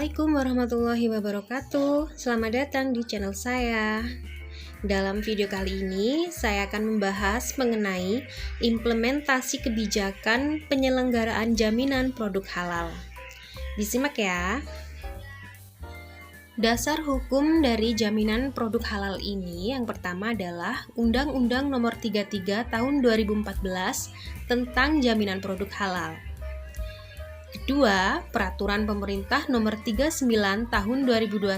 Assalamualaikum warahmatullahi wabarakatuh. Selamat datang di channel saya. Dalam video kali ini, saya akan membahas mengenai implementasi kebijakan penyelenggaraan jaminan produk halal. Disimak ya. Dasar hukum dari jaminan produk halal ini yang pertama adalah Undang-Undang Nomor 33 Tahun 2014 tentang Jaminan Produk Halal. Kedua, Peraturan Pemerintah Nomor 39 Tahun 2021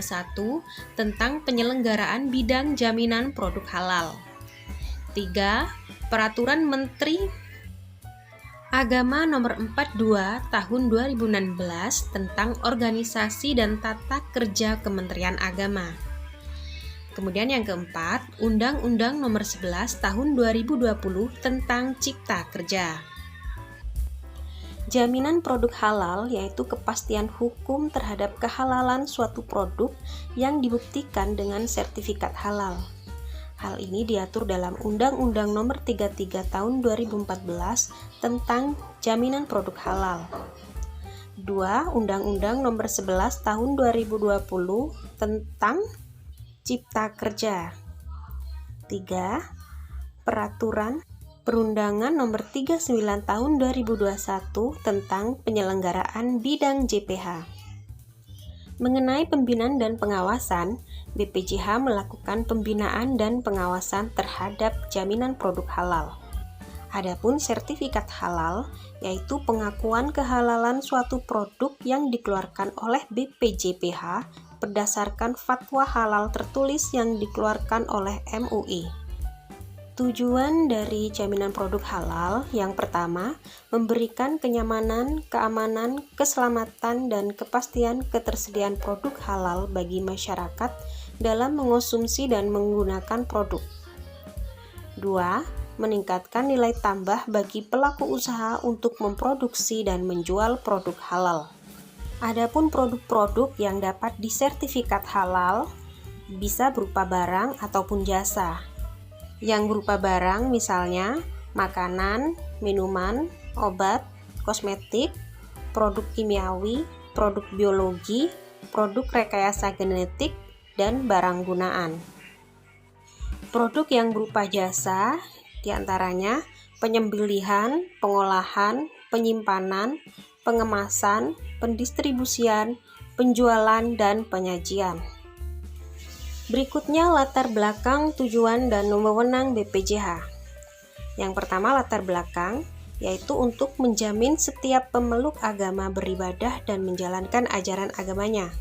tentang penyelenggaraan bidang jaminan produk halal. 3. Peraturan Menteri Agama Nomor 42 Tahun 2016 tentang organisasi dan tata kerja Kementerian Agama. Kemudian yang keempat, Undang-Undang Nomor 11 Tahun 2020 tentang Cipta Kerja. Jaminan produk halal yaitu kepastian hukum terhadap kehalalan suatu produk yang dibuktikan dengan sertifikat halal. Hal ini diatur dalam Undang-Undang Nomor 33 Tahun 2014 tentang Jaminan Produk Halal. 2. Undang-Undang Nomor 11 Tahun 2020 tentang Cipta Kerja. 3. Peraturan Perundangan Nomor 39 Tahun 2021 tentang penyelenggaraan bidang JPH. Mengenai pembinaan dan pengawasan, BPJH melakukan pembinaan dan pengawasan terhadap jaminan produk halal. Adapun sertifikat halal, yaitu pengakuan kehalalan suatu produk yang dikeluarkan oleh BPJPH berdasarkan fatwa halal tertulis yang dikeluarkan oleh MUI. Tujuan dari jaminan produk halal yang pertama, memberikan kenyamanan, keamanan, keselamatan, dan kepastian ketersediaan produk halal bagi masyarakat dalam mengonsumsi dan menggunakan produk. 2. Meningkatkan nilai tambah bagi pelaku usaha untuk memproduksi dan menjual produk halal. Adapun produk-produk yang dapat disertifikat halal bisa berupa barang ataupun jasa. Yang berupa barang misalnya makanan, minuman, obat, kosmetik, produk kimiawi, produk biologi, produk rekayasa genetik, dan barang gunaan. Produk yang berupa jasa diantaranya penyembelihan, pengolahan, penyimpanan, pengemasan, pendistribusian, penjualan, dan penyajian. Berikutnya latar belakang, tujuan, dan wewenang BPJH. Yang pertama latar belakang, yaitu untuk menjamin setiap pemeluk agama beribadah dan menjalankan ajaran agamanya.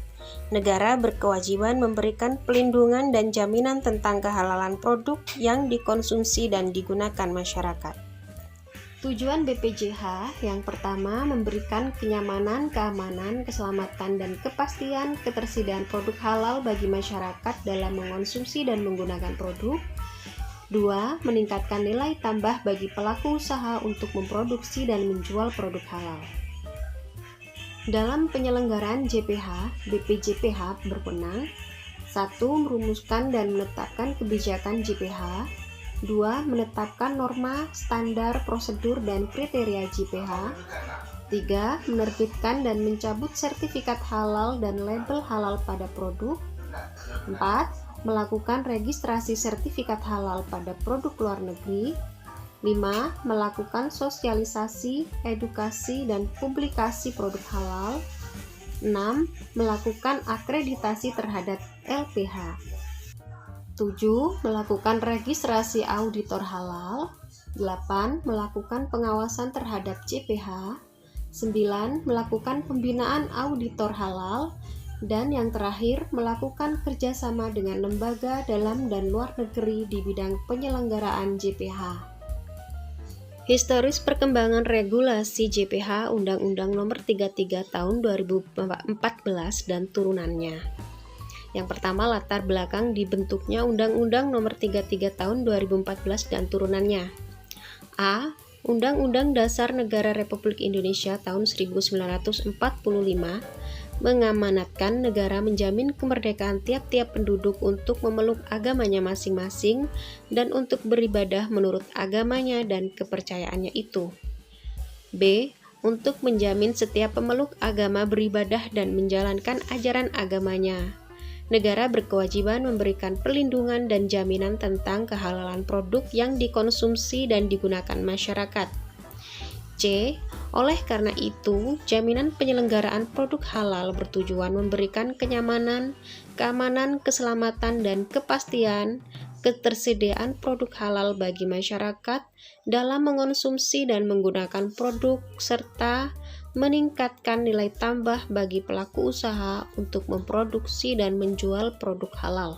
Negara berkewajiban memberikan pelindungan dan jaminan tentang kehalalan produk yang dikonsumsi dan digunakan masyarakat. Tujuan BPJH yang pertama memberikan kenyamanan, keamanan, keselamatan, dan kepastian ketersediaan produk halal bagi masyarakat dalam mengonsumsi dan menggunakan produk. 2. Meningkatkan nilai tambah bagi pelaku usaha untuk memproduksi dan menjual produk halal. Dalam penyelenggaraan JPH, BPJPH berwenang 1. Merumuskan dan menetapkan kebijakan JPH. 2. Menetapkan norma, standar, prosedur, dan kriteria JPH. 3. Menerbitkan dan mencabut sertifikat halal dan label halal pada produk. 4. Melakukan registrasi sertifikat halal pada produk luar negeri. 5. Melakukan sosialisasi, edukasi, dan publikasi produk halal. 6. Melakukan akreditasi terhadap LPH. 7. Melakukan registrasi auditor halal. 8. Melakukan pengawasan terhadap JPH. 9. Melakukan pembinaan auditor halal. Dan yang terakhir, melakukan kerjasama dengan lembaga dalam dan luar negeri di bidang penyelenggaraan JPH. Historis perkembangan regulasi JPH Undang-Undang Nomor 33 Tahun 2014 dan turunannya. Yang pertama, latar belakang dibentuknya Undang-Undang Nomor 33 Tahun 2014 dan turunannya. A. Undang-Undang Dasar Negara Republik Indonesia tahun 1945 mengamanatkan negara menjamin kemerdekaan tiap-tiap penduduk untuk memeluk agamanya masing-masing dan untuk beribadah menurut agamanya dan kepercayaannya itu. B. untuk menjamin setiap pemeluk agama beribadah dan menjalankan ajaran agamanya. Negara berkewajiban memberikan perlindungan dan jaminan tentang kehalalan produk yang dikonsumsi dan digunakan masyarakat. C. Oleh karena itu, jaminan penyelenggaraan produk halal bertujuan memberikan kenyamanan, keamanan, keselamatan, dan kepastian ketersediaan produk halal bagi masyarakat dalam mengonsumsi dan menggunakan produk, serta meningkatkan nilai tambah bagi pelaku usaha untuk memproduksi dan menjual produk halal.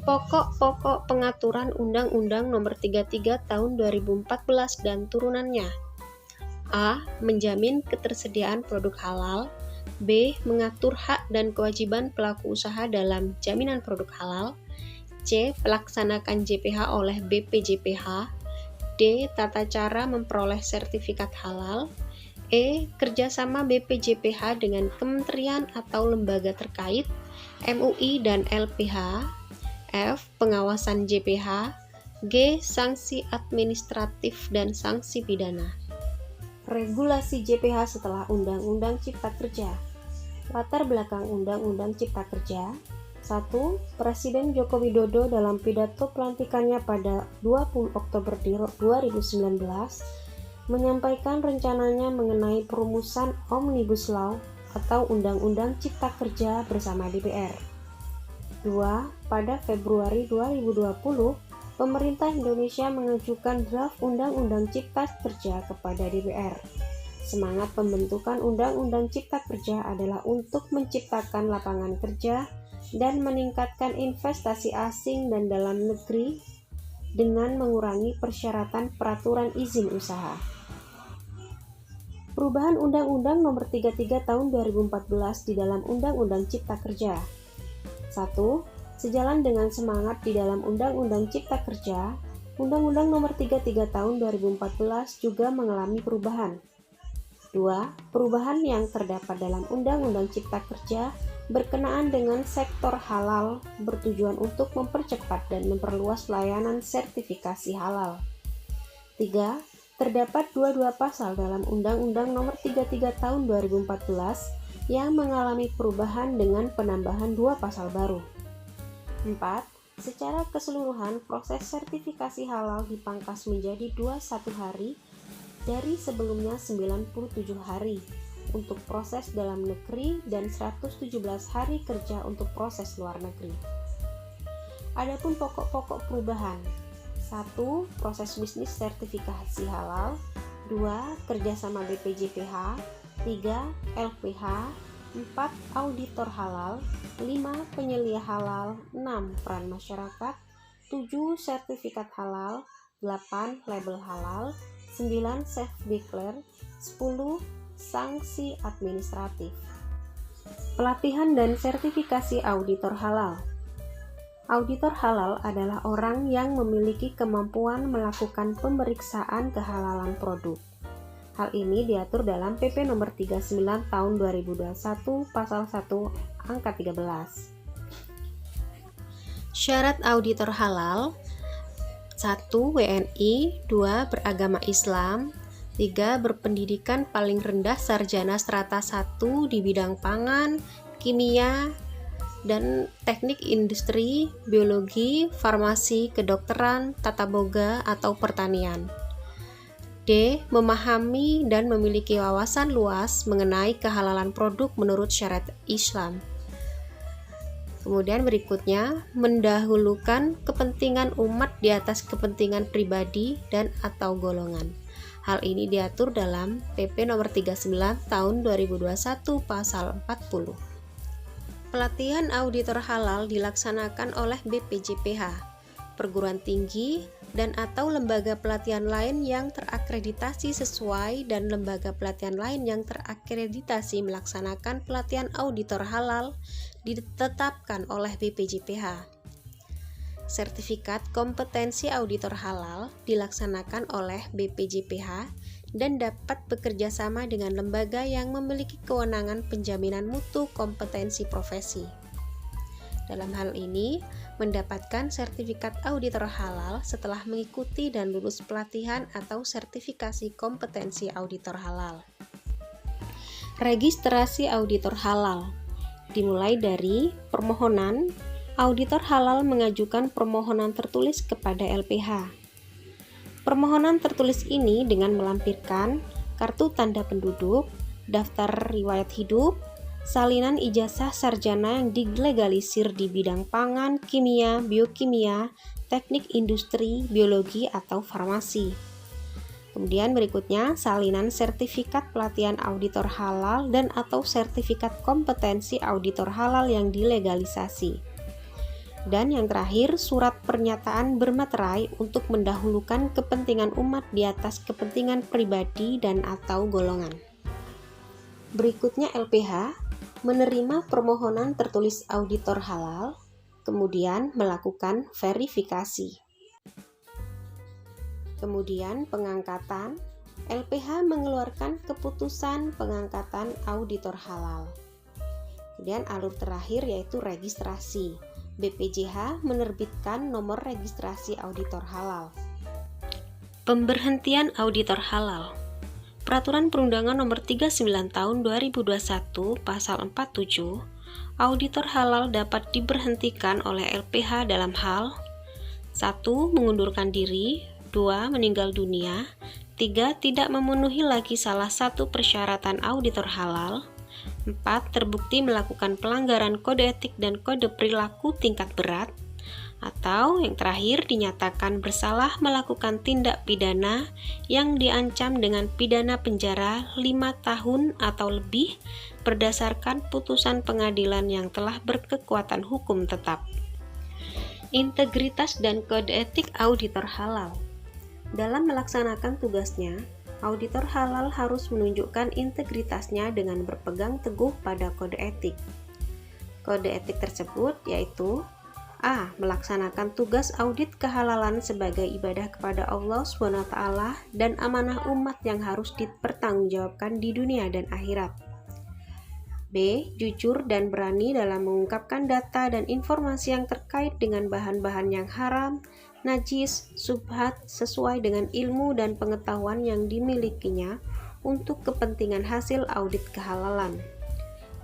Pokok-pokok pengaturan Undang-Undang Nomor 33 Tahun 2014 dan turunannya. A. Menjamin ketersediaan produk halal. B. Mengatur hak dan kewajiban pelaku usaha dalam jaminan produk halal. C. Pelaksanakan JPH oleh BPJPH. D. Tata cara memperoleh sertifikat halal. E. Kerjasama BPJPH dengan kementerian atau lembaga terkait, MUI dan LPH. F. Pengawasan JPH. G. Sanksi administratif dan sanksi pidana. Regulasi JPH setelah Undang-Undang Cipta Kerja. Latar belakang Undang-Undang Cipta Kerja. 1. Presiden Joko Widodo dalam pidato pelantikannya pada 20 Oktober 2019 menyampaikan rencananya mengenai perumusan Omnibus Law atau Undang-Undang Cipta Kerja bersama DPR. 2. Pada Februari 2020, pemerintah Indonesia mengajukan draft Undang-Undang Cipta Kerja kepada DPR. Semangat pembentukan Undang-Undang Cipta Kerja adalah untuk menciptakan lapangan kerja dan meningkatkan investasi asing dan dalam negeri dengan mengurangi persyaratan peraturan izin usaha. Perubahan Undang-Undang Nomor 33 Tahun 2014 di dalam Undang-Undang Cipta Kerja. 1. Sejalan dengan semangat di dalam Undang-Undang Cipta Kerja, Undang-Undang Nomor 33 Tahun 2014 juga mengalami perubahan. 2. Perubahan yang terdapat dalam Undang-Undang Cipta Kerja berkenaan dengan sektor halal bertujuan untuk mempercepat dan memperluas layanan sertifikasi halal. 3. Terdapat 22 pasal dalam Undang-Undang Nomor 33 Tahun 2014 yang mengalami perubahan dengan penambahan 2 pasal baru. 4. Secara keseluruhan, proses sertifikasi halal dipangkas menjadi 21 hari dari sebelumnya 97 hari untuk proses dalam negeri dan 117 hari kerja untuk proses luar negeri. Adapun pokok-pokok perubahan: 1. Proses bisnis sertifikasi halal. 2. Kerjasama BPJPH. 3. LPH. 4. Auditor halal. 5. Penyelia halal. 6. Peran masyarakat. 7. Sertifikat halal. 8. Label halal. 9. Self-declare. 10. Sanksi administratif. Pelatihan dan sertifikasi auditor halal. Auditor halal adalah orang yang memiliki kemampuan melakukan pemeriksaan kehalalan produk. Hal ini diatur dalam PP Nomor 39 Tahun 2021 Pasal 1 Angka 13. Syarat auditor halal: 1. WNI. 2. Beragama Islam. 3. Berpendidikan paling rendah sarjana strata 1 di bidang pangan, kimia, dan teknik industri, biologi, farmasi, kedokteran, tata boga, atau pertanian. D. Memahami dan memiliki wawasan luas mengenai kehalalan produk menurut syariat Islam. Kemudian berikutnya, mendahulukan kepentingan umat di atas kepentingan pribadi dan atau golongan. Hal ini diatur dalam PP Nomor 39 Tahun 2021 Pasal 40. Pelatihan auditor halal dilaksanakan oleh BPJPH, perguruan tinggi, dan atau lembaga pelatihan lain yang terakreditasi sesuai dan lembaga pelatihan lain yang terakreditasi melaksanakan pelatihan auditor halal ditetapkan oleh BPJPH. Sertifikat kompetensi auditor halal dilaksanakan oleh BPJPH dan dapat bekerja sama dengan lembaga yang memiliki kewenangan penjaminan mutu kompetensi profesi. Dalam hal ini, mendapatkan sertifikat auditor halal setelah mengikuti dan lulus pelatihan atau sertifikasi kompetensi auditor halal. Registrasi auditor halal dimulai dari permohonan. Auditor halal mengajukan permohonan tertulis kepada LPH. Permohonan tertulis ini dengan melampirkan kartu tanda penduduk, daftar riwayat hidup, salinan ijazah sarjana yang dilegalisir di bidang pangan, kimia, biokimia, teknik industri, biologi, atau farmasi. Kemudian berikutnya, salinan sertifikat pelatihan auditor halal dan atau sertifikat kompetensi auditor halal yang dilegalisasi. Dan yang terakhir, surat pernyataan bermaterai untuk mendahulukan kepentingan umat di atas kepentingan pribadi dan atau golongan. Berikutnya LPH menerima permohonan tertulis auditor halal, kemudian melakukan verifikasi. Kemudian pengangkatan, LPH mengeluarkan keputusan pengangkatan auditor halal. Kemudian alur terakhir yaitu registrasi. BPJH menerbitkan nomor registrasi auditor halal. Pemberhentian auditor halal. Peraturan Perundangan Nomor 39 Tahun 2021 Pasal 47, auditor halal dapat diberhentikan oleh LPH dalam hal 1. Mengundurkan diri, 2. Meninggal dunia, 3. Tidak memenuhi lagi salah satu persyaratan auditor halal, 4. Terbukti melakukan pelanggaran kode etik dan kode perilaku tingkat berat, atau yang terakhir dinyatakan bersalah melakukan tindak pidana yang diancam dengan pidana penjara 5 tahun atau lebih berdasarkan putusan pengadilan yang telah berkekuatan hukum tetap. Integritas dan kode etik auditor halal. Dalam melaksanakan tugasnya, auditor halal harus menunjukkan integritasnya dengan berpegang teguh pada kode etik. Kode etik tersebut yaitu A. Melaksanakan tugas audit kehalalan sebagai ibadah kepada Allah SWT dan amanah umat yang harus dipertanggungjawabkan di dunia dan akhirat. B. Jujur dan berani dalam mengungkapkan data dan informasi yang terkait dengan bahan-bahan yang haram, najis, subhat sesuai dengan ilmu dan pengetahuan yang dimilikinya untuk kepentingan hasil audit kehalalan.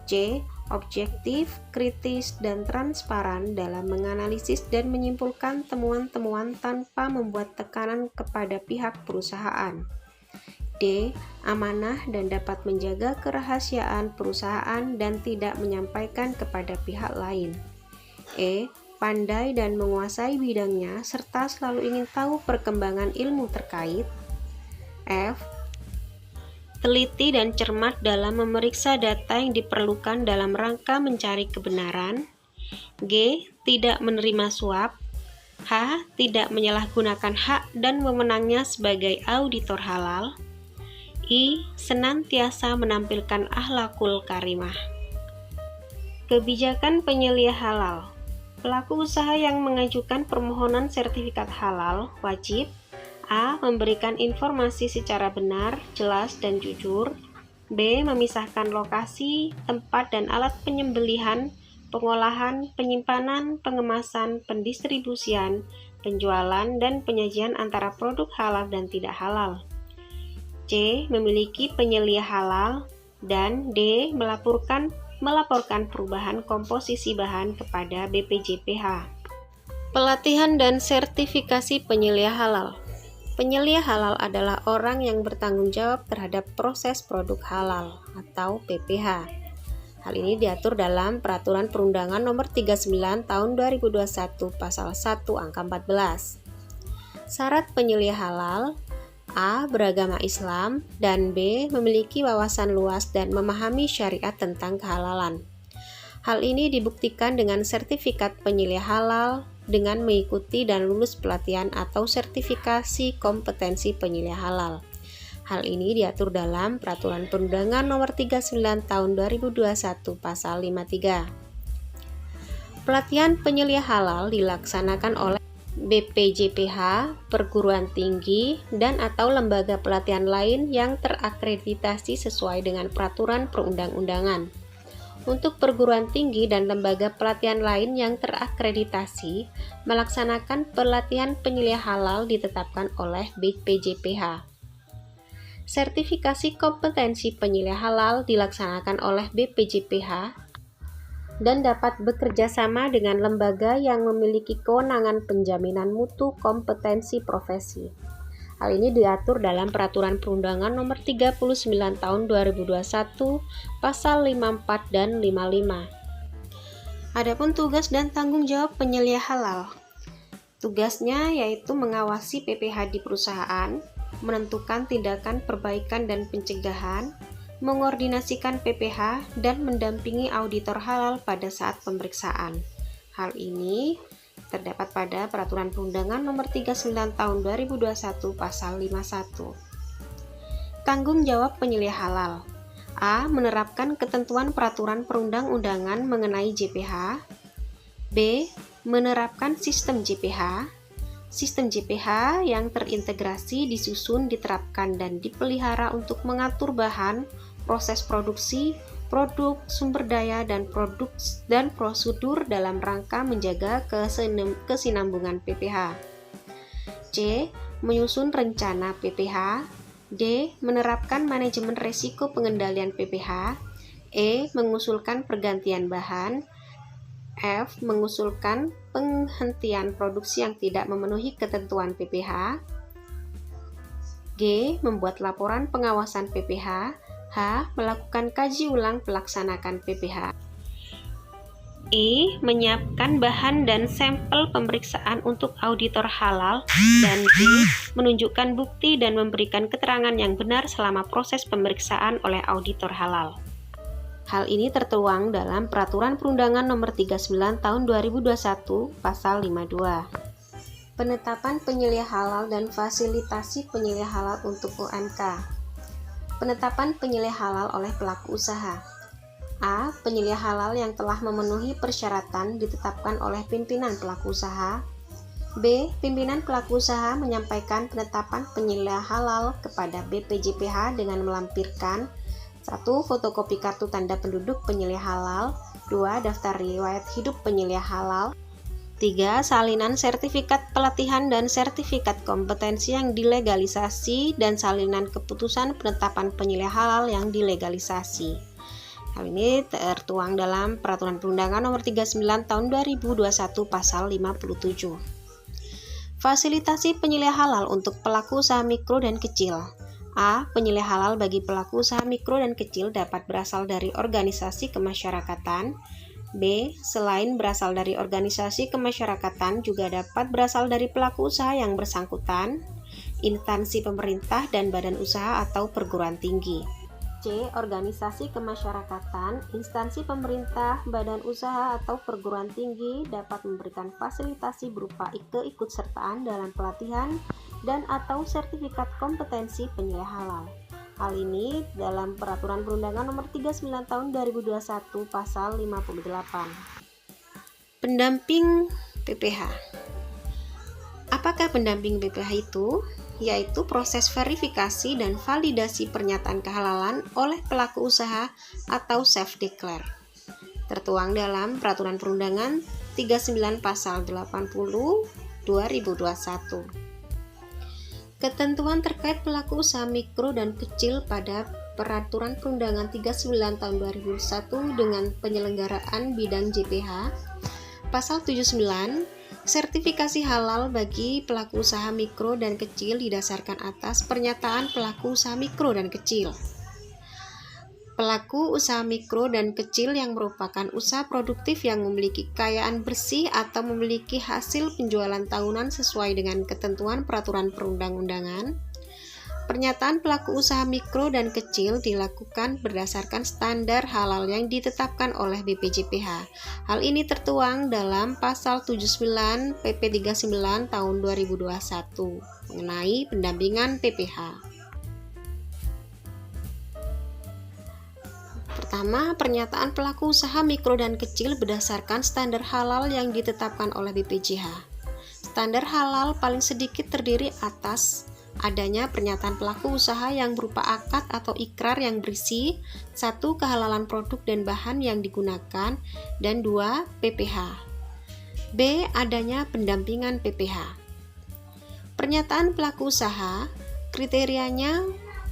C. Objektif, kritis, dan transparan dalam menganalisis dan menyimpulkan temuan-temuan tanpa membuat tekanan kepada pihak perusahaan. D. Amanah dan dapat menjaga kerahasiaan perusahaan dan tidak menyampaikan kepada pihak lain. E. Pandai dan menguasai bidangnya serta selalu ingin tahu perkembangan ilmu terkait. F. Teliti dan cermat dalam memeriksa data yang diperlukan dalam rangka mencari kebenaran. G. Tidak menerima suap. H. Tidak menyalahgunakan hak dan wewenangnya sebagai auditor halal. I. Senantiasa menampilkan akhlakul karimah. Kebijakan penyelia halal. Pelaku usaha yang mengajukan permohonan sertifikat halal wajib A. Memberikan informasi secara benar, jelas, dan jujur. B. Memisahkan lokasi, tempat, dan alat penyembelihan, pengolahan, penyimpanan, pengemasan, pendistribusian, penjualan, dan penyajian antara produk halal dan tidak halal. C. Memiliki penyelia halal. Dan D. Melaporkan perubahan komposisi bahan kepada BPJPH. Pelatihan dan sertifikasi penyelia halal. Penyelia halal adalah orang yang bertanggung jawab terhadap proses produk halal atau PPH. Hal ini diatur dalam Peraturan Perundangan Nomor 39 Tahun 2021 Pasal 1 Angka 14. Syarat penyelia halal: A. Beragama Islam, dan B. Memiliki wawasan luas dan memahami syariat tentang kehalalan. Hal ini dibuktikan dengan sertifikat penyelia halal dengan mengikuti dan lulus pelatihan atau sertifikasi kompetensi penyelia halal. Hal ini diatur dalam Peraturan Perundangan Nomor 39 Tahun 2021 Pasal 53. Pelatihan penyelia halal dilaksanakan oleh BPJPH, perguruan tinggi, dan atau lembaga pelatihan lain yang terakreditasi sesuai dengan peraturan perundang-undangan. Untuk perguruan tinggi dan lembaga pelatihan lain yang terakreditasi melaksanakan pelatihan penyelia halal ditetapkan oleh BPJPH. Sertifikasi kompetensi penyelia halal dilaksanakan oleh BPJPH dan dapat bekerja sama dengan lembaga yang memiliki kewenangan penjaminan mutu kompetensi profesi. Hal ini diatur dalam Peraturan Perundangan Nomor 39 Tahun 2021 Pasal 54 dan 55. Adapun tugas dan tanggung jawab penyelia halal. Tugasnya yaitu mengawasi PPH di perusahaan, menentukan tindakan perbaikan dan pencegahan, mengordinasikan PPH, dan mendampingi auditor halal pada saat pemeriksaan. Hal ini terdapat pada Peraturan Perundangan Nomor 39 Tahun 2021 Pasal 51. Tanggung jawab penyelia halal. A. Menerapkan ketentuan peraturan perundang-undangan mengenai JPH. B. Menerapkan sistem JPH. Sistem JPH yang terintegrasi, disusun, diterapkan, dan dipelihara untuk mengatur bahan, proses produksi, produk, sumber daya, dan prosedur dalam rangka menjaga kesinambungan PPH. C. Menyusun rencana PPH. D. Menerapkan manajemen resiko pengendalian PPH. E. Mengusulkan pergantian bahan. F. Mengusulkan penghentian produksi yang tidak memenuhi ketentuan PPH. G. Membuat laporan pengawasan PPH. H. Melakukan kaji ulang pelaksanaan PPH. I. Menyiapkan bahan dan sampel pemeriksaan untuk auditor halal. Dan G. Menunjukkan bukti dan memberikan keterangan yang benar selama proses pemeriksaan oleh auditor halal. Hal ini tertuang dalam Peraturan Perundangan Nomor 39 Tahun 2021 Pasal 52. Penetapan penyelia halal dan fasilitasi penyelia halal untuk UMK. Penetapan penyelia halal oleh pelaku usaha. A. Penyelia halal yang telah memenuhi persyaratan ditetapkan oleh pimpinan pelaku usaha. B. Pimpinan pelaku usaha menyampaikan penetapan penyelia halal kepada BPJPH dengan melampirkan 1. Fotokopi kartu tanda penduduk penyelia halal. 2. Daftar riwayat hidup penyelia halal. 3. Salinan sertifikat pelatihan dan sertifikat kompetensi yang dilegalisasi dan salinan keputusan penetapan penyelia halal yang dilegalisasi. Hal ini tertuang dalam Peraturan Perundangan Nomor 39 Tahun 2021 Pasal 57. Fasilitasi penyelia halal untuk pelaku usaha mikro dan kecil. A. Penyelia halal bagi pelaku usaha mikro dan kecil dapat berasal dari organisasi kemasyarakatan. B. Selain berasal dari organisasi kemasyarakatan, juga dapat berasal dari pelaku usaha yang bersangkutan, instansi pemerintah dan badan usaha atau perguruan tinggi. C. Organisasi kemasyarakatan, instansi pemerintah, badan usaha atau perguruan tinggi dapat memberikan fasilitasi berupa keikutsertaan dalam pelatihan dan atau sertifikat kompetensi penyelia halal. Hal ini dalam Peraturan Perundangan Nomor 39 Tahun 2021 Pasal 58. Pendamping PPH. Apakah pendamping PPH itu? Yaitu proses verifikasi dan validasi pernyataan kehalalan oleh pelaku usaha atau self-declare. Tertuang dalam Peraturan Perundangan 39 Pasal 80 2021. Ketentuan terkait pelaku usaha mikro dan kecil pada Peraturan Perundangan 39 Tahun 2001 dengan penyelenggaraan bidang JPH. Pasal 79, sertifikasi halal bagi pelaku usaha mikro dan kecil didasarkan atas pernyataan pelaku usaha mikro dan kecil. Pelaku usaha mikro dan kecil yang merupakan usaha produktif yang memiliki kekayaan bersih atau memiliki hasil penjualan tahunan sesuai dengan ketentuan peraturan perundang-undangan. Pernyataan pelaku usaha mikro dan kecil dilakukan berdasarkan standar halal yang ditetapkan oleh BPJPH. Hal ini tertuang dalam Pasal 79 PP 39 Tahun 2021 mengenai pendampingan PPH. Pertama, pernyataan pelaku usaha mikro dan kecil berdasarkan standar halal yang ditetapkan oleh BPJPH. Standar halal paling sedikit terdiri atas adanya pernyataan pelaku usaha yang berupa akad atau ikrar yang berisi 1. Kehalalan produk dan bahan yang digunakan, dan 2. PPh. B. Adanya pendampingan PPh. Pernyataan pelaku usaha, kriterianya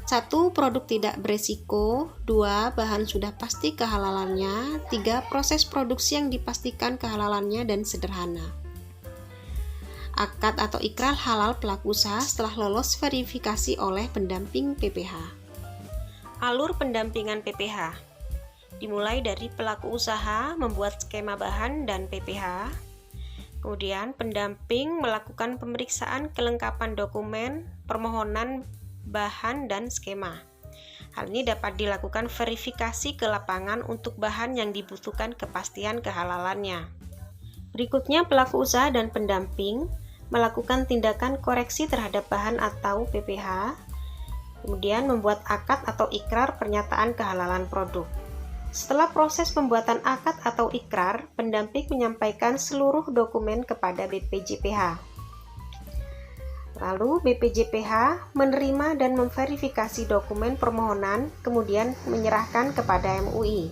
1. Produk tidak beresiko, 2. Bahan sudah pasti kehalalannya, 3. Proses produksi yang dipastikan kehalalannya dan sederhana. Akad atau ikrar halal pelaku usaha setelah lolos verifikasi oleh pendamping PPh. Alur pendampingan PPh dimulai dari pelaku usaha membuat skema bahan dan PPh. Kemudian pendamping melakukan pemeriksaan kelengkapan dokumen, permohonan bahan dan skema. Hal ini dapat dilakukan verifikasi ke lapangan untuk bahan yang dibutuhkan kepastian kehalalannya. Berikutnya, pelaku usaha dan pendamping melakukan tindakan koreksi terhadap bahan atau PPh, kemudian membuat akad atau ikrar pernyataan kehalalan produk. Setelah proses pembuatan akad atau ikrar, pendamping menyampaikan seluruh dokumen kepada BPJPH. Lalu BPJPH menerima dan memverifikasi dokumen permohonan, kemudian menyerahkan kepada MUI.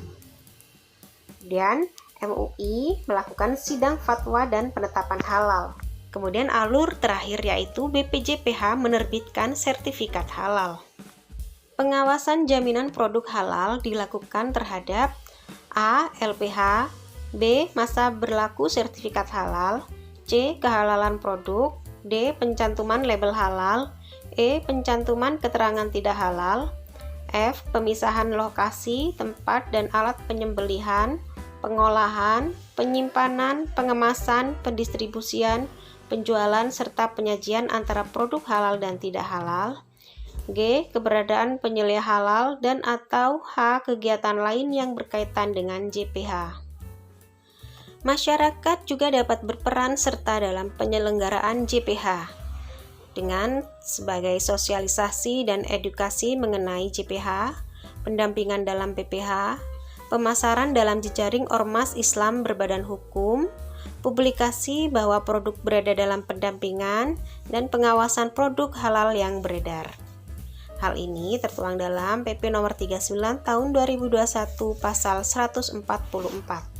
Kemudian MUI melakukan sidang fatwa dan penetapan halal. Kemudian alur terakhir yaitu BPJPH menerbitkan sertifikat halal. Pengawasan jaminan produk halal dilakukan terhadap A. LPH, B. Masa berlaku sertifikat halal, C. Kehalalan produk, D. Pencantuman label halal, E. Pencantuman keterangan tidak halal, F. Pemisahan lokasi, tempat, dan alat penyembelihan, pengolahan, penyimpanan, pengemasan, pendistribusian, penjualan, serta penyajian antara produk halal dan tidak halal. G. Keberadaan penyelia halal, dan atau H. Kegiatan lain yang berkaitan dengan JPH. Masyarakat juga dapat berperan serta dalam penyelenggaraan JPH dengan sebagai sosialisasi dan edukasi mengenai JPH, pendampingan dalam PPh, pemasaran dalam jejaring ormas Islam berbadan hukum, publikasi bahwa produk berada dalam pendampingan, dan pengawasan produk halal yang beredar. Hal ini tertuang dalam PP Nomor 39 Tahun 2021 Pasal 144.